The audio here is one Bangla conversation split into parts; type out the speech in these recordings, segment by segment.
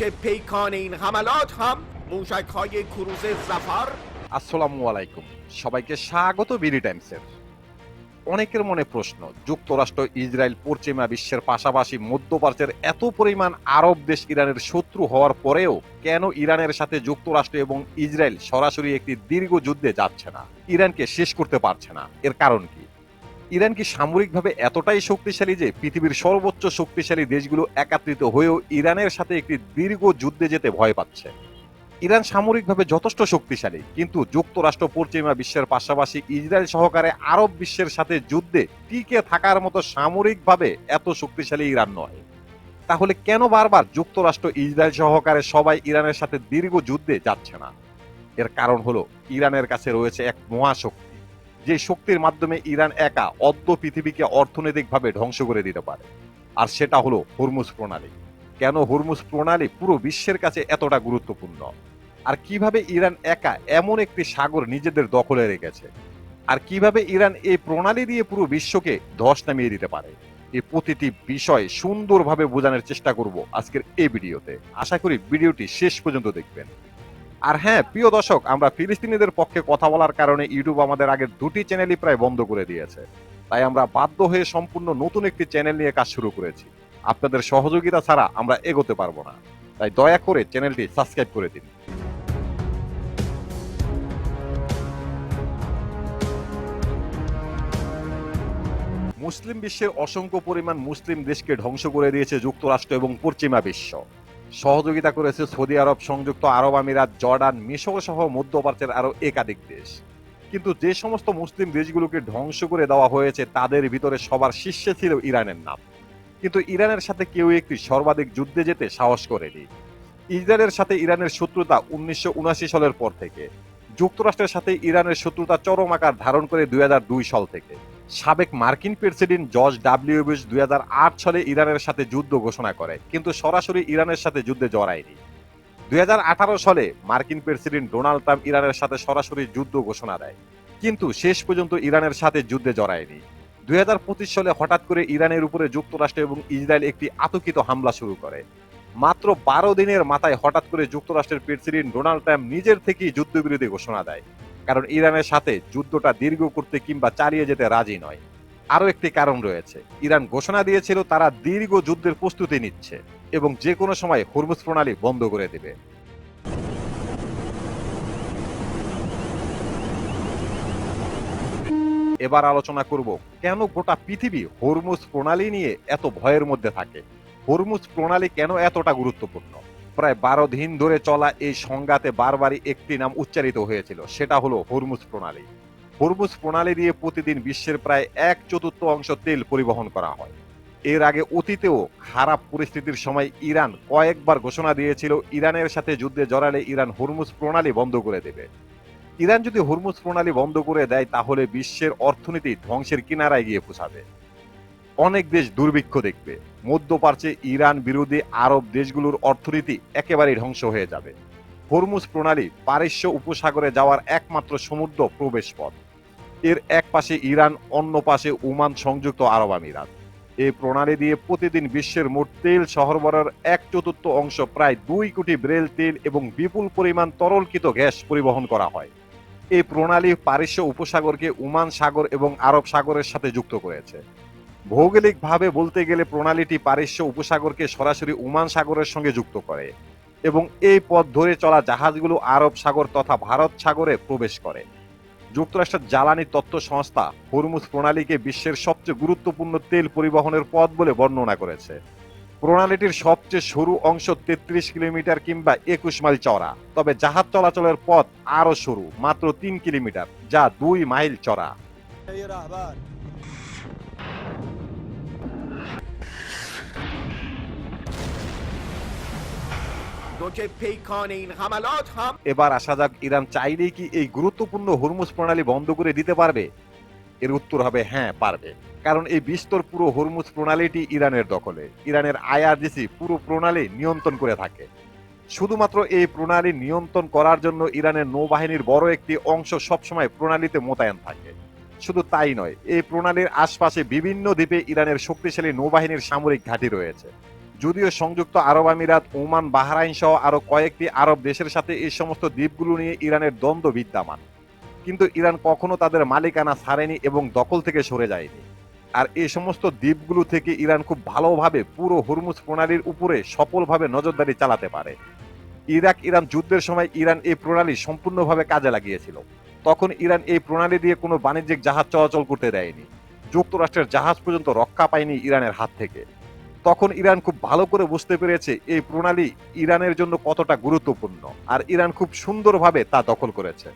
که پیکان این حملات هم موشک‌های کروز জাফার। আসসালামু আলাইকুম, সবাইকে স্বাগত বিডি টাইমসের। অনেকের মনে প্রশ্ন, যুক্তরাষ্ট্র, ইসরায়েল, পশ্চিমা বিশ্বের পাশাপাশি মধ্যপ্রাচ্যের এত পরিমাণ আরব দেশ ইরানের শত্রু হওয়ার পরেও কেন ইরানের সাথে যুক্তরাষ্ট্র এবং ইসরায়েল সরাসরি একটি দীর্ঘ যুদ্ধে যাচ্ছে না, ইরানকে শেষ করতে পারছে না? এর কারণ কি? ইরান কি সামরিকভাবে এতটাই শক্তিশালী যে পৃথিবীর সর্বোচ্চ শক্তিশালী দেশগুলো একত্রিত হয়েও ইরানের সাথে একটি দীর্ঘ যুদ্ধে যেতে ভয় পাচ্ছে? ইরান সামরিকভাবে যথেষ্ট শক্তিশালী, কিন্তু যুক্তরাষ্ট্র, পশ্চিমা বিশ্বের পাশাপাশি ইসরায়েল সহকারে আরব বিশ্বের সাথে যুদ্ধে টিকে থাকার মতো সামরিকভাবে এত শক্তিশালী ইরান নয়। তাহলে কেন বারবার যুক্তরাষ্ট্র, ইসরায়েল সহকারে সবাই ইরানের সাথে দীর্ঘ যুদ্ধে যাচ্ছে না? এর কারণ হলো ইরানের কাছে রয়েছে এক মহাশক্তি, যে শক্তির মাধ্যমে ইরান একা অর্ধ পৃথিবীকে অর্থনৈতিকভাবে ধ্বংস করে দিতে পারে, আর সেটা হলো হরমুজ প্রণালী। কেন হরমুজ প্রণালী পুরো বিশ্বের কাছে এতটা গুরুত্বপূর্ণ? আর কিভাবে ইরান একা এমন একটি সাগর নিজেদের দখলে রেখেছে? আর কিভাবে ইরান এই প্রণালী দিয়ে পুরো বিশ্বকে ধস নামিয়ে দিতে পারে? এই প্রতিটি বিষয় সুন্দরভাবে বোঝানোর চেষ্টা করব আজকের এই ভিডিওতে। আশা করি ভিডিওটি শেষ পর্যন্ত দেখবেন। আর হ্যাঁ, প্রিয় দর্শক, আমরা ফিলিস্তিনিদের পক্ষে কথা বলার কারণে ইউটিউব আমাদের আগের দুটি চ্যানেলই প্রায় বন্ধ করে দিয়েছে। তাই আমরা বাধ্য হয়ে সম্পূর্ণ নতুন একটি চ্যানেল নিয়ে কাজ শুরু করেছি। আপনাদের সহযোগিতা ছাড়া আমরা এগোতে পারবো না, তাই দয়া করে চ্যানেলটি সাবস্ক্রাইব করে দিন। মুসলিম বিশ্বের অসংখ্য পরিমাণ মুসলিম দেশকে ধ্বংস করে দিয়েছে যুক্তরাষ্ট্র এবং পশ্চিমা বিশ্ব। সহযোগিতা করেছে সৌদি আরব, সংযুক্ত আরব আমিরাত, জর্ডান, মিশর সহ মধ্যপ্রাচ্যের আরো একাধিক দেশ। কিন্তু যে সমস্ত মুসলিম দেশগুলোকে ধ্বংস করে দেওয়া হয়েছে তাদের ভিতরে সবার শীর্ষে ছিল ইরানের নাম। কিন্তু ইরানের সাথে কেউ একটি সর্বাধিক যুদ্ধে যেতে সাহস করেনি। ইসরায়েলের সাথে ইরানের শত্রুতা 1979 সালের পর থেকে। যুক্তরাষ্ট্রের সাথে ইরানের শত্রুতা চরম আকার ধারণ করে 2002 সাল থেকে। সাবেক মার্কিন প্রেসিডেন্ট জর্জ ডব্লিউ বুশ 2008 সালে ইরানের সাথে যুদ্ধ ঘোষণা করে, কিন্তু সরাসরি ইরানের সাথে যুদ্ধে জড়ায়নি। 2018 সালে মার্কিন প্রেসিডেন্ট ডোনাল্ড ট্রাম্প ইরানের সাথে সরাসরি যুদ্ধ ঘোষণা দেয়, কিন্তু শেষ পর্যন্ত ইরানের সাথে যুদ্ধে জড়ায়নি। 2025 সালে হঠাৎ করে ইরানের উপরে যুক্তরাষ্ট্র এবং ইসরায়েল একটি আতঙ্কিত হামলা শুরু করে। মাত্র 12 দিনের মাথায় হঠাৎ করে যুক্তরাষ্ট্রের প্রেসিডেন্ট ডোনাল্ড ট্রাম্প নিজের থেকেই যুদ্ধবিরতি ঘোষণা দেয়, কারণ ইরানের সাথে যুদ্ধটা দীর্ঘ করতে কিংবা চালিয়ে যেতে রাজি নয়। আরও একটি কারণ রয়েছে, ইরান ঘোষণা দিয়েছিল তারা দীর্ঘ যুদ্ধের প্রস্তুতি নিচ্ছে এবং যে কোনো সময় হরমুজ প্রণালী বন্ধ করে দেবে। এবার আলোচনা করব কেন গোটা পৃথিবী হরমুজ প্রণালী নিয়ে এত ভয়ের মধ্যে থাকে। হরমুজ প্রণালী কেন এতটা গুরুত্বপূর্ণ? প্রায় 12 দিন ধরে চলা এই সংঘাতে বারবারই একটি নাম উচ্চারিত হয়েছিল, সেটা হলো হরমুজ প্রণালী। হরমুজ প্রণালী দিয়ে প্রতিদিন বিশ্বের প্রায় 1/4 অংশ তেল পরিবহন করা হয়। এর আগে অতীতেও খারাপ পরিস্থিতির সময় ইরান কয়েকবার ঘোষণা দিয়েছিল ইরানের সাথে যুদ্ধে জড়ালে ইরান হরমুজ প্রণালী বন্ধ করে দেবে। ইরান যদি হরমুজ প্রণালী বন্ধ করে দেয় তাহলে বিশ্বের অর্থনীতি ধ্বংসের কিনারায় গিয়ে পৌঁছাবে। অনেক দেশ দুর্ভিক্ষ দেখবে। মধ্যপ্রাচ্যে ইরান বিরোধী আরব দেশগুলোর অর্থনীতি একেবারেই ধ্বংস হয়ে যাবে। হরমুজ প্রণালী পারস্য উপসাগরে যাওয়ার একমাত্র সমুদ্র প্রবেশ পথ। এর এক পাশে ইরান, অন্য পাশে ওমান, সংযুক্ত আরব আমিরাত। এই প্রণালী দিয়ে প্রতিদিন বিশ্বের মোট তেল সরবরাহের 1/4 অংশ, প্রায় 2 কোটি ব্যারেল তেল এবং বিপুল পরিমাণ তরলকৃত গ্যাস পরিবহন করা হয়। এই প্রণালী পারস্য উপসাগরকে ওমান সাগর এবং আরব সাগরের সাথে যুক্ত করেছে। ভৌগোলিকভাবে বলতে গেলে প্রণালীটি পারস্য উপসাগরকে সরাসরি ওমান সাগরের সঙ্গে যুক্ত করে এবং এই পথ ধরে চলা জাহাজগুলো আরব সাগর তথা ভারত সাগরে প্রবেশ করে। যুক্তরাষ্ট্রের জ্বালানি তথ্য সংস্থা হরমুজ প্রণালীকে বিশ্বের সবচেয়ে গুরুত্বপূর্ণ তেল পরিবহনের পথ বলে বর্ণনা করেছে। প্রণালীটির সবচেয়ে সরু অংশ 33 কিলোমিটার কিংবা 21 মাইল চওড়া, তবে জাহাজ চলাচলের পথ আরো সরু, মাত্র 3 কিলোমিটার, যা 2 মাইল চওড়া। دو که پیکان این حملات هم এবার আসা যাক, ইরান চাইলেই কি এই গুরুত্বপূর্ণ হরমুজ প্রণালী বন্ধ করে দিতে পারবে? এর উত্তর হবে হ্যাঁ, পারবে। কারণ এই বিস্তর পুরো হরমুজ প্রণালীটি ইরানের দখলে। ইরানের আইআরজিসি পুরো প্রণালী নিয়ন্ত্রণ করে থাকে। শুধুমাত্র এই প্রণালী নিয়ন্ত্রণ করার জন্য ইরানের নৌবাহিনীর বড় একটি অংশ সবসময় প্রণালীতে মোতায়েন থাকে। শুধু তাই নয়, এই প্রণালীর আশপাশে বিভিন্ন দ্বীপে ইরানের শক্তিশালী নৌবাহিনীর সামরিক ঘাঁটি রয়েছে। যদিও সংযুক্ত আরব আমিরাত, ওমান, বাহরাইন সহ আরো কয়েকটি আরব দেশের সাথে এই সমস্ত দ্বীপগুলো নিয়ে ইরানের দ্বন্দ্ব বিদ্যমান, কিন্তু ইরান কখনো তাদের মালিকানা ছাড়েনি এবং দখল থেকে সরে যায়নি। আর এই সমস্ত দ্বীপগুলো থেকে ইরান খুব ভালোভাবে পুরো হরমুজ প্রণালীর উপরে সফলভাবে নজরদারি চালাতে পারে। ইরাক ইরান যুদ্ধের সময় ইরান এই প্রণালী সম্পূর্ণভাবে কাজে লাগিয়েছিল। তখন ইরান এই প্রণালী দিয়ে কোনো বাণিজ্যিক জাহাজ চলাচল করতে দেয়নি। যুক্তরাষ্ট্রের জাহাজ পর্যন্ত রক্ষা পায়নি ইরানের হাত থেকে। তখন ইরান খুব ভালো করে বুঝতে পেরেছে এই প্রণালী ইরানের জন্য কতটা গুরুত্বপূর্ণ, আর ইরান খুব সুন্দরভাবে তা দখল করেছে।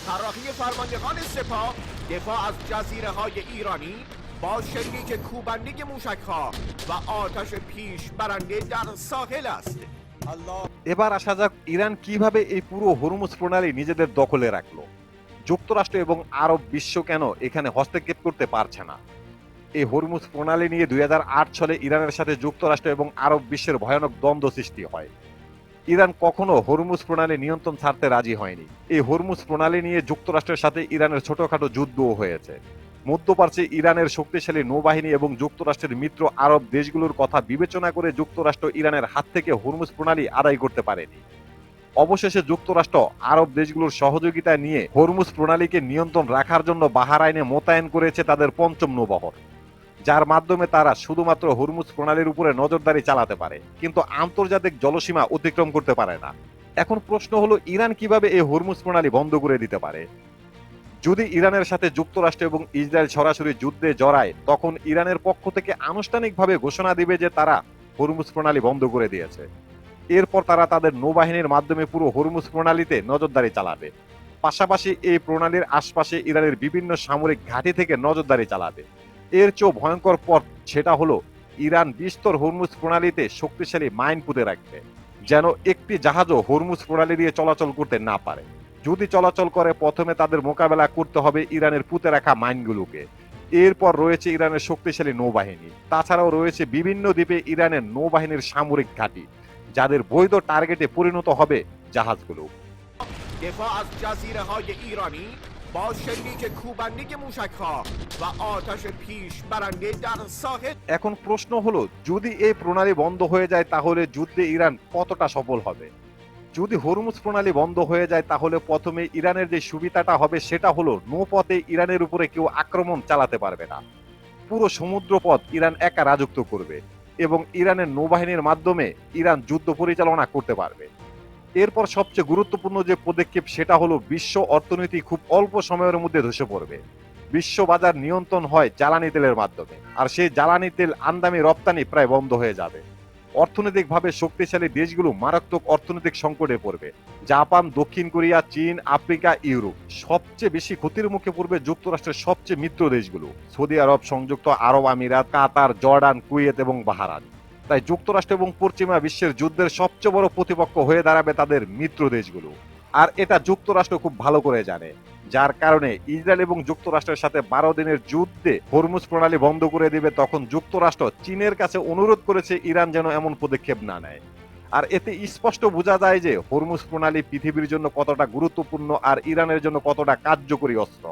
طراحی فرماندهان سپاه دفاع از جزیره های ایرانی با شلیک کوبنده موشک‌ها و آتش پیش برنده در ساحل است. এবার আসা যাক ইরান কিভাবে এই পুরো হরমুজ প্রণালী নিজেদের দখলে রাখলো। যুক্তরাষ্ট্র এবং আরব বিশ্ব কেন এখানে হস্তক্ষেপ করতে পারছে না? এই হরমুজ প্রণালী নিয়ে 2008 সালে ইরানের সাথে যুক্তরাষ্ট্র এবং আরব বিশ্বের ভয়ানক দ্বন্দ্ব সৃষ্টি হয়। ইরান কখনো হরমুজ প্রণালী নিয়ন্ত্রণ ছাড়তে রাজি হয়নি। এই হরমুজ প্রণালী নিয়ে যুক্তরাষ্ট্রের সাথে ইরানের ছোটখাটো যুদ্ধও হয়েছে। মধ্যপ্রাচ্যে ইরানের শক্তিশালী নৌবাহিনী এবং যুক্তরাষ্ট্রের মিত্র আরব দেশগুলোর কথা বিবেচনা করে যুক্তরাষ্ট্র ইরানের হাত থেকে হরমুজ প্রণালী আদায় করতে পারেনি। অবশেষে যুক্তরাষ্ট্র আরব দেশগুলোর সহযোগিতা নিয়ে হরমুজ প্রণালীকে নিয়ন্ত্রণ রাখার জন্য বাহরাইনে মোতায়েন করেছে তাদের পঞ্চম নৌবহর, যার মাধ্যমে তারা শুধুমাত্র হরমুজ প্রণালীর উপরে নজরদারি চালাতে পারে, কিন্তু আন্তর্জাতিক জলসীমা অতিক্রম করতে পারে না। এখন প্রশ্ন হলো ইরান কিভাবে এই হরমুজ প্রণালী বন্ধ করে দিতে পারে? যদি ইরানের সাথে যুক্তরাষ্ট্র এবং ইসরায়েল সরাসরি যুদ্ধে জড়ায়, তখন ইরানের পক্ষ থেকে আনুষ্ঠানিকভাবে ঘোষণা দিবে যে তারা হরমুজ প্রণালী বন্ধ করে দিয়েছে। এরপর তারা তাদের নৌবাহিনীর মাধ্যমে পুরো হরমুজ প্রণালীতে নজরদারি চালাবে। পাশাপাশি এই প্রণালীর আশপাশে ইরানের বিভিন্ন সামরিক ঘাঁটি থেকে নজরদারি চালাবে। এর চেয়েও ভয়ঙ্কর পথ সেটা হলো ইরান বিস্তর হরমুজ প্রণালীতে শক্তিশালী মাইন পুঁতে রাখবে, যেন একটি জাহাজও হরমুজ প্রণালী দিয়ে চলাচল করতে না পারে। যদি চলাচল করে, প্রথমে তাদের মোকাবেলা করতে হবে ইরানের পুঁতে রাখা মাইনগুলোকে। এরপর রয়েছে ইরানের শক্তিশালী নৌবাহিনী, তাছাড়াও রয়েছে বিভিন্ন দ্বীপে ইরানের নৌবাহিনীর সামরিক ঘাঁটি, যাদের বৈধ টার্গেটে পরিণত হবে জাহাজগুলো। دفاع از جزیره های ایرانی با شلیک کوبنده موشک‌ها و آتش پیش برنده در ساحل। এখন প্রশ্ন হলো, যদি এই প্রণালী বন্ধ হয়ে যায় তাহলে যুদ্ধে ইরান কতটা সফল হবে? যদি হরমুজ প্রণালী বন্ধ হয়ে যায় তাহলে প্রথমে ইরানের যে সুবিধাটা হবে সেটা হলো নৌপথে ইরানের উপরে কেউ আক্রমণ চালাতে পারবে না। পুরো সমুদ্রপথ ইরান একা রাজত্ব করবে এবং ইরানের নৌবাহিনীর মাধ্যমে ইরান যুদ্ধ পরিচালনা করতে পারবে। এরপর সবচেয়ে গুরুত্বপূর্ণ যে পদক্ষেপ সেটা হলো বিশ্ব অর্থনীতি খুব অল্প সময়ের মধ্যে ধসে পড়বে। বিশ্ব বাজার নিয়ন্ত্রণ হয় জ্বালানি তেলের মাধ্যমে, আর সেই জ্বালানি তেল আমদানি রপ্তানি প্রায় বন্ধ হয়ে যাবে। অর্থনৈতিকভাবে শক্তিশালী দেশগুলো মারাত্মক অর্থনৈতিক সংকটে পড়বে। জাপান, দক্ষিণ কোরিয়া, চীন, আফ্রিকা, ইউরোপ। সবচেয়ে বেশি ক্ষতির মুখে পড়বে যুক্তরাষ্ট্রের সবচেয়ে মিত্র দেশগুলো, সৌদি আরব, সংযুক্ত আরব আমিরাত, কাতার, জর্ডান, কুয়েত এবং বাহরাইন। তাই যুক্তরাষ্ট্র এবং পশ্চিমা বিশ্বের যুদ্ধের সবচেয়ে বড় প্রতিপক্ষ হয়ে দাঁড়াবে তাদের মিত্র দেশগুলো, আর এটা যুক্তরাষ্ট্র খুব ভালো করে জানে। যার কারণে ইসরায়েল এবং যুক্তরাষ্ট্রের সাথে 12 দিনের যুদ্ধে হরমুজ প্রণালী বন্ধ করে দিবে। তখন যুক্তরাষ্ট্র চীনের কাছে অনুরোধ করেছে ইরান যেন এমন পদক্ষেপ না নেয়। আর এতে স্পষ্ট বোঝা যায় যে হরমুজ প্রণালী পৃথিবীর জন্য কতটা গুরুত্বপূর্ণ আর ইরানের জন্য কতটা কার্যকরী অস্ত্র।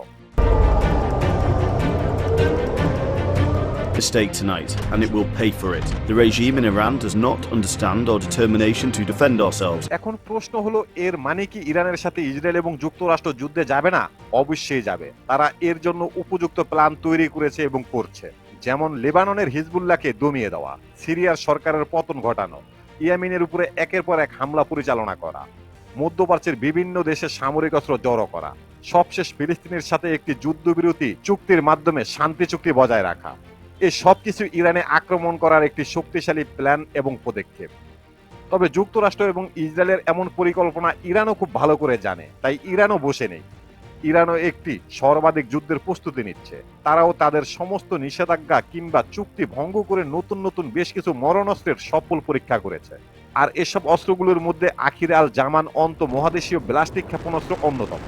Mistake tonight, and it will pay for it. The regime in Iran does not understand our determination to defend ourselves. এখন প্রশ্ন হলো, এর মানে কি ইরানের সাথে ইসরায়েল এবং যুক্তরাষ্ট্র যুদ্ধে যাবে না? অবশ্যই যাবে। তারা এর জন্য উপযুক্ত প্ল্যান তৈরি করেছে এবং করছে, যেমন লেবাননের হিজবুল্লাহকে দমিয়ে দেওয়া, সিরিয়ার সরকারের পতন ঘটানো, ইয়েমেনের উপরে একের পর এক হামলা পরিচালনা করা, মধ্যপ্রাচ্যের বিভিন্ন দেশে সামরিক অস্ত্র জড়ো করা, সবশেষ ফিলিস্তিনের সাথে একটি যুদ্ধবিরতি চুক্তির মাধ্যমে শান্তি চুক্তি বজায় রাখা। এই সবকিছু ইরানে আক্রমণ করার একটি শক্তিশালী প্ল্যান এবং পদক্ষেপ। তবে যুক্তরাষ্ট্র এবং ইসরায়েলের এমন পরিকল্পনা ইরানও খুব ভালো করে জানে, তাই ইরানও বসে নেই। ইরানও একটি সর্বাধিক যুদ্ধের প্রস্তুতি নিচ্ছে। তারাও তাদের সমস্ত নিষেধাজ্ঞা কিংবা চুক্তি ভঙ্গ করে নতুন নতুন বেশ কিছু মরণাস্ত্রের সফল পরীক্ষা করেছে। আর এসব অস্ত্রগুলোর মধ্যে আখির আল জামান অন্ত মহাদেশীয় ব্যালিস্টিক ক্ষেপণাস্ত্র অন্যতম।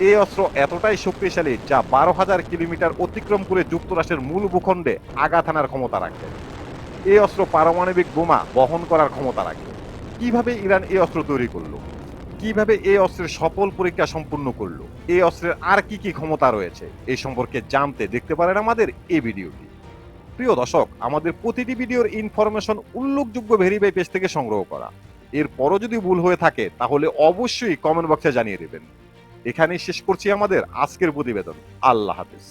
এই অস্ত্র এতটাই শক্তিশালী যা 12,000 কিলোমিটার অতিক্রম করে যুক্তরাষ্ট্রের মূল ভূখণ্ডে আঘাত হানার ক্ষমতা রাখে। এই অস্ত্র পারমাণবিক বোমা বহন করার ক্ষমতা রাখে। কিভাবে ইরান এই অস্ত্র তৈরি করলো? কিভাবে এই অস্ত্রের সফল পরীক্ষা সম্পূর্ণ করলো? এই অস্ত্রের আর কি কি ক্ষমতা রয়েছে? এই সম্পর্কে জানতে দেখতে পারেন আমাদের এই ভিডিওটি। প্রিয় দর্শক, আমাদের প্রতিটি ভিডিওর ইনফরমেশন উল্লেখযোগ্য ভেরিফাই পেজ থেকে সংগ্রহ করা। এরপরও যদি ভুল হয়ে থাকে তাহলে অবশ্যই কমেন্ট বক্সে জানিয়ে দেবেন। এখানেই শেষ করছি আমাদের আজকের প্রতিবেদন। আল্লাহ হাফেজ।